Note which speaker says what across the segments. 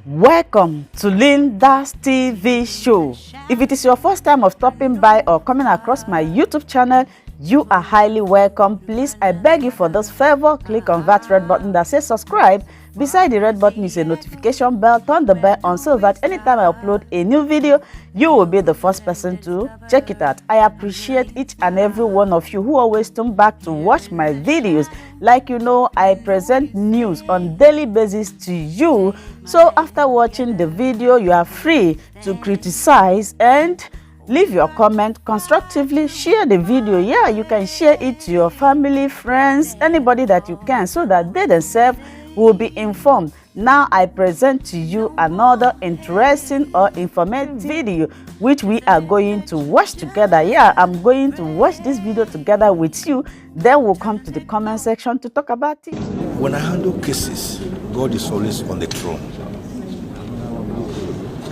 Speaker 1: Welcome to Linda's TV show. If it is your first time of stopping by or coming across my YouTube channel, you are highly welcome. Please, I beg you for this favor, click on that red button that says subscribe. Beside the red button is a notification bell. Turn the bell on so that anytime I upload a new video, you will be the first person to check it out. I appreciate each and every one of you who always come back to watch my videos. Like you know, I present news on daily basis to you. So after watching the video, you are free to criticize and leave your comment constructively. Share the video. Yeah, you can share it to your family, friends, anybody that you can, so that they themselves will be informed. Now I present to you another interesting or informative video which we are going to watch together. Yeah, I'm going to watch this video together with you. Then we'll come to the comment section to talk about it.
Speaker 2: When I handle cases, God is always on the throne.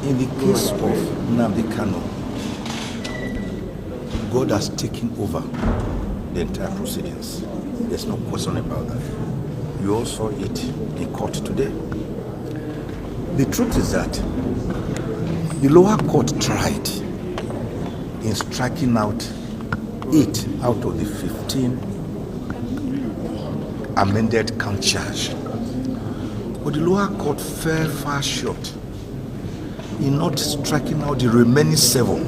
Speaker 2: In the case of Nnamdi Kanu, God has taken over the entire proceedings. There's no question about that. You all saw it in court today. The truth is that the lower court tried in striking out 8 out of the 15 amended count charge. But the lower court fell far short in not striking out the remaining 7,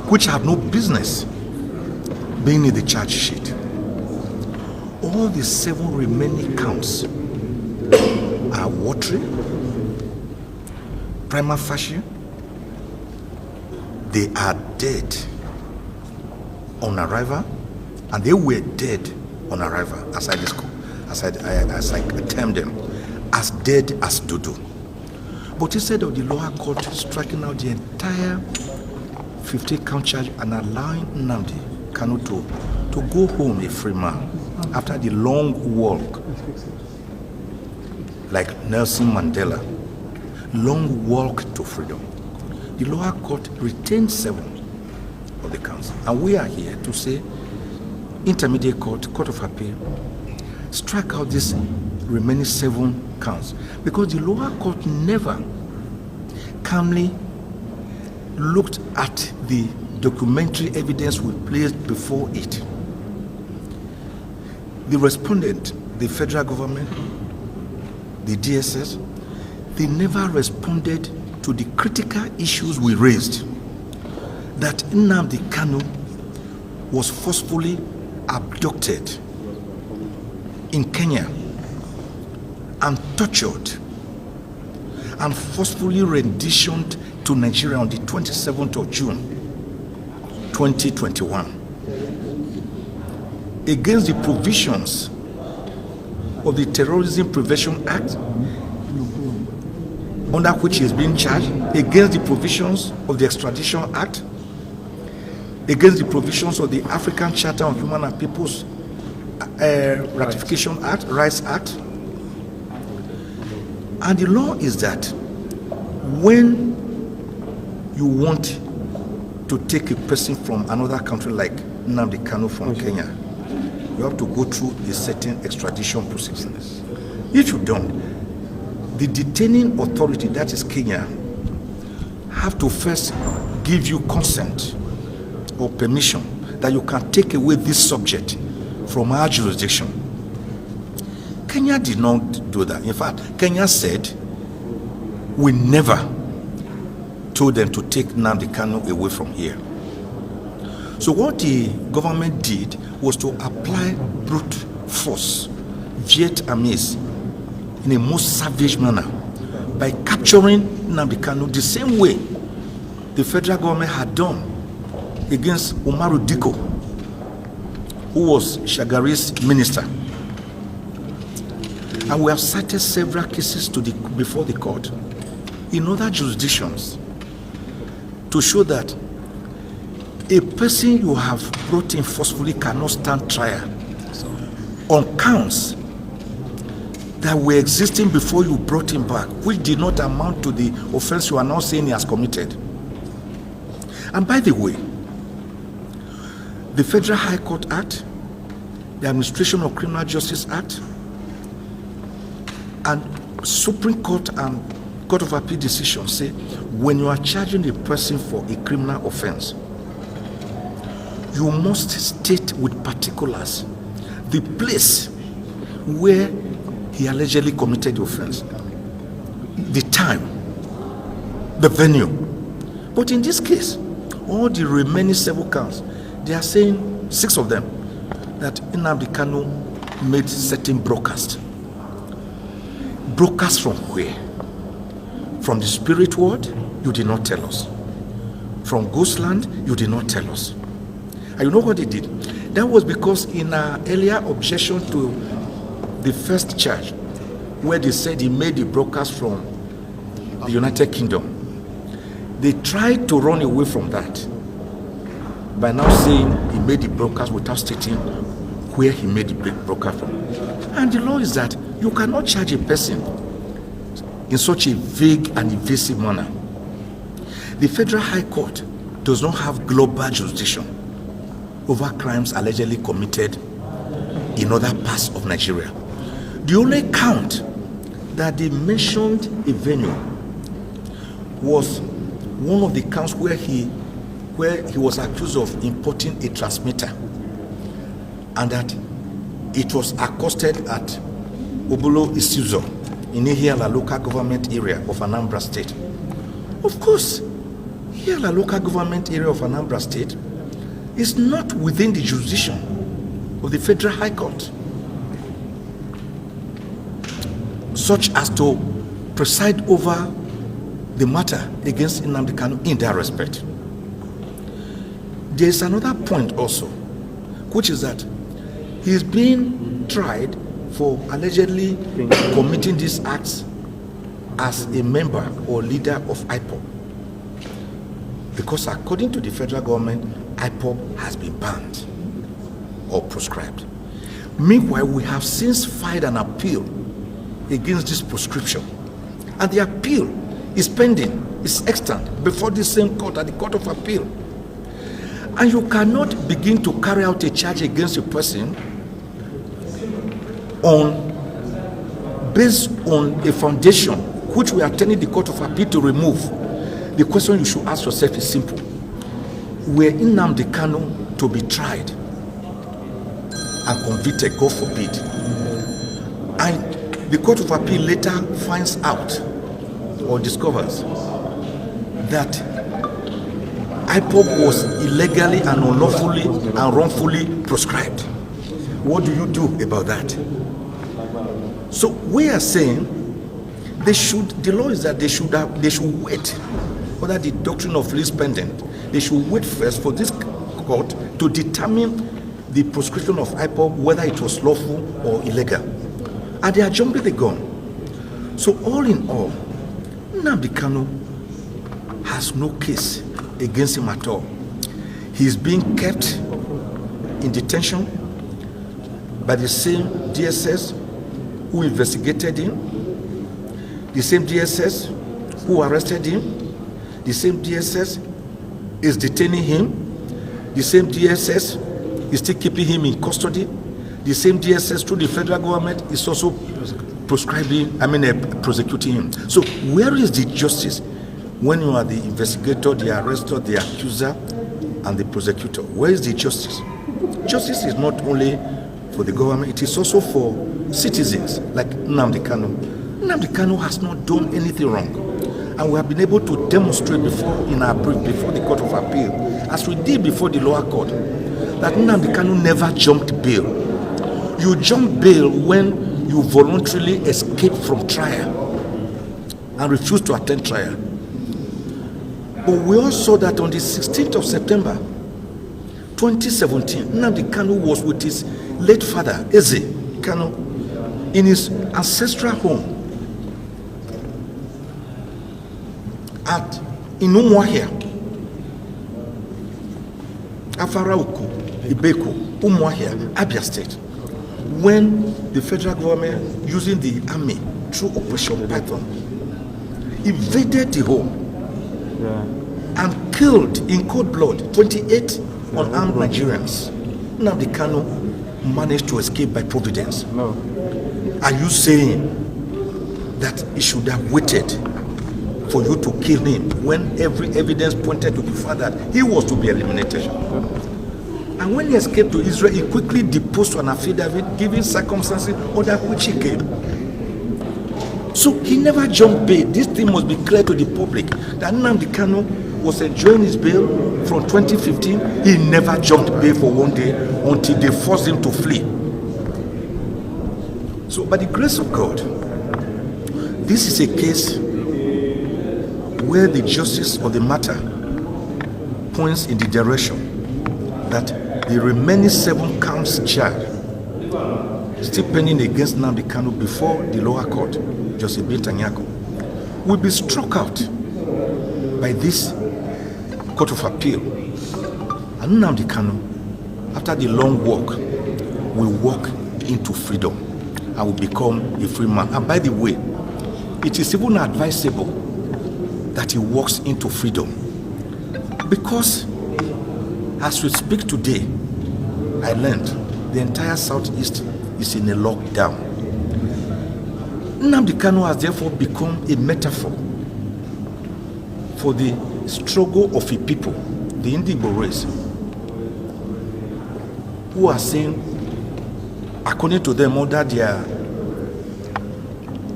Speaker 2: which have no business being in the charge sheet. All the 7 remaining counts are watery, prima facie. They are dead on arrival, and they were dead on arrival, as I termed them, as dead as dodo. But instead of the lower court striking out the entire 50 count charge and allowing Nnamdi Kanu to go home a free man after the long walk, like Nelson Mandela, long walk to freedom, the lower court retained 7 of the counts. And we are here to say, intermediate court, court of appeal, strike out these remaining 7 counts, because the lower court never calmly looked at the documentary evidence we placed before it. The respondent, the federal government, the DSS, they never responded to the critical issues we raised, that Nnamdi Kanu was forcefully abducted in Kenya and tortured and forcefully renditioned to Nigeria on the 27th of June 2021 against the provisions of the Terrorism Prevention Act, under which he is being charged, against the provisions of the Extradition Act, against the provisions of the African Charter on Human and People's Ratification Act, Rights Act. And the law is that when you want to take a person from another country like Nnamdi Kanu from Kenya, you have to go through a certain extradition proceedings. If you don't, the detaining authority, that is Kenya, have to first give you consent or permission that you can take away this subject from our jurisdiction. Kenya did not do that. In fact, Kenya said, we never told them to take Nnamdi Kanu away from here. So what the government did was to apply brute force, Vietnamese, in a most savage manner, by capturing Nnamdi Kanu the same way the federal government had done against Umaru Diko, who was Shagari's minister. And we have cited several cases before the court in other jurisdictions to show that a person you have brought in forcefully cannot stand trial on counts that were existing before you brought him back, which did not amount to the offense you are now saying he has committed. And by the way, the Federal High Court Act, the Administration of Criminal Justice Act, and Supreme Court and Court of Appeal decisions say when you are charging a person for a criminal offense, you must state with particulars the place where he allegedly committed the offense, the time, the venue. But in this case, all the remaining 7 counts, they are saying, 6 of them, that Nnamdi Kanu made certain broadcasts. Broadcasts from where? From the spirit world, you did not tell us. From Ghostland, you did not tell us. And you know what they did? That was because in an earlier objection to the first charge, where they said he made the broadcast from the United Kingdom, they tried to run away from that by now saying he made the broadcast without stating where he made the broadcast from. And the law is that you cannot charge a person in such a vague and evasive manner. The Federal High Court does not have global jurisdiction over crimes allegedly committed in other parts of Nigeria. The only count that they mentioned a venue was one of the counts where he was accused of importing a transmitter, and that it was accosted at Obolo Isuzo in Ihiala local government area of Anambra State. Of course, Ihiala local government area of Anambra State is not within the jurisdiction of the Federal High Court, such as to preside over the matter against Nnamdi Kanu in that respect. There is another point also, which is that he is being tried for allegedly committing these acts as a member or leader of IPOB. Because according to the federal government, IPOB has been banned or proscribed. Meanwhile, we have since filed an appeal against this proscription, and the appeal is pending, is extant before the same court, at the Court of Appeal. And you cannot begin to carry out a charge against a person based on a foundation which we are telling the Court of Appeal to remove. The question you should ask yourself is simple. Were Nnamdi Kanu to be tried and convicted, God forbid, and the Court of Appeal later finds out or discovers that IPOB was illegally and unlawfully and wrongfully proscribed, what do you do about that? So we are saying the law is that they should wait whether the doctrine of least pendant, they should wait first for this court to determine the proscription of IPOB, whether it was lawful or illegal. And they are jumping the gun. So all in all, Nnamdi Kanu has no case against him at all. He is being kept in detention by the same DSS who investigated him, the same DSS who arrested him, the same DSS is detaining him, the same DSS is still keeping him in custody, the same DSS through the federal government is also prosecuting him. So where is the justice when you are the investigator, the arrestor, the accuser, and the prosecutor? Where is the justice? Justice is not only for the government, it is also for citizens like Nnamdi Kanu. Nnamdi Kanu has not done anything wrong. And we have been able to demonstrate in our brief before the Court of Appeal, as we did before the lower court, that Nnamdi Kanu never jumped bail. You jump bail when you voluntarily escape from trial and refuse to attend trial. But we all saw that on the 16th of September 2017, Nnamdi Kanu was with his late father, Eze Kanu, in his ancestral home in Umuahia, Afarauku, Ibeku, Umuahia, Abia State, when the federal government, using the army through Operation Python, invaded the home and killed in cold blood 28 unarmed Nigerians. Nnamdi Kanu managed to escape by providence. No. Are you saying that he should have waited for you to kill him when every evidence pointed to the fact that he was to be eliminated. And when he escaped to Israel, he quickly deposed to an affidavit giving circumstances under which he came. So he never jumped bail. This thing must be clear to the public that Nnamdi Kanu was enjoying his bail from 2015. He never jumped bail for one day until they forced him to flee. So by the grace of God, this is a case where the justice of the matter points in the direction that the remaining 7 counts charge still pending against Nnamdi Kanu before the lower court, Justice Tanyako, will be struck out by this Court of Appeal. And Nnamdi Kanu, after the long walk, will walk into freedom and will become a free man. And by the way, it is even advisable that he walks into freedom, because as we speak today, I learned the entire Southeast is in a lockdown. Nnamdi Kanu has therefore become a metaphor for the struggle of a people, the Indigo race, who are saying, according to them, under their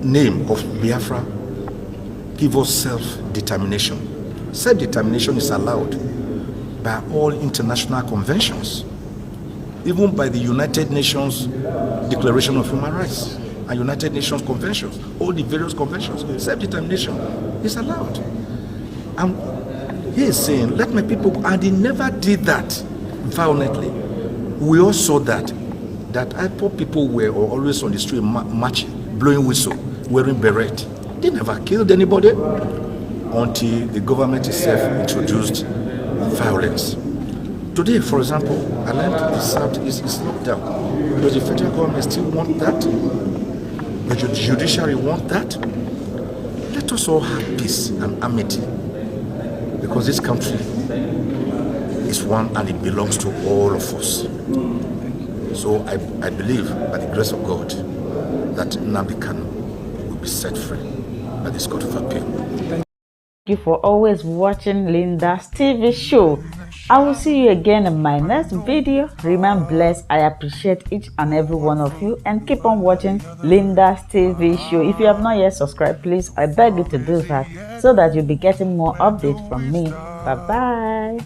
Speaker 2: name of Biafra, give us self-determination. Self-determination is allowed by all international conventions, even by the United Nations Declaration of Human Rights and United Nations conventions, all the various conventions. Self-determination is allowed. And he is saying, let my people go. And he never did that violently. We all saw that IPOB people were always on the street marching, blowing whistle, wearing beret. They never killed anybody until the government itself introduced violence. Today, for example, I learned the Southeast is locked down. Does the federal government still want that? Does the judiciary want that? Let us all have peace and amity, because this country is one and it belongs to all of us. So I believe, by the grace of God, that Nnamdi Kanu will be set free by this Court of Appeal.
Speaker 1: Thank you for always watching Linda's TV show. I will see you again in my next video. Remain blessed. I appreciate each and every one of you, and keep on watching Linda's TV show. If you have not yet subscribed, please, I beg you to do that so that you'll be getting more updates from me. Bye bye.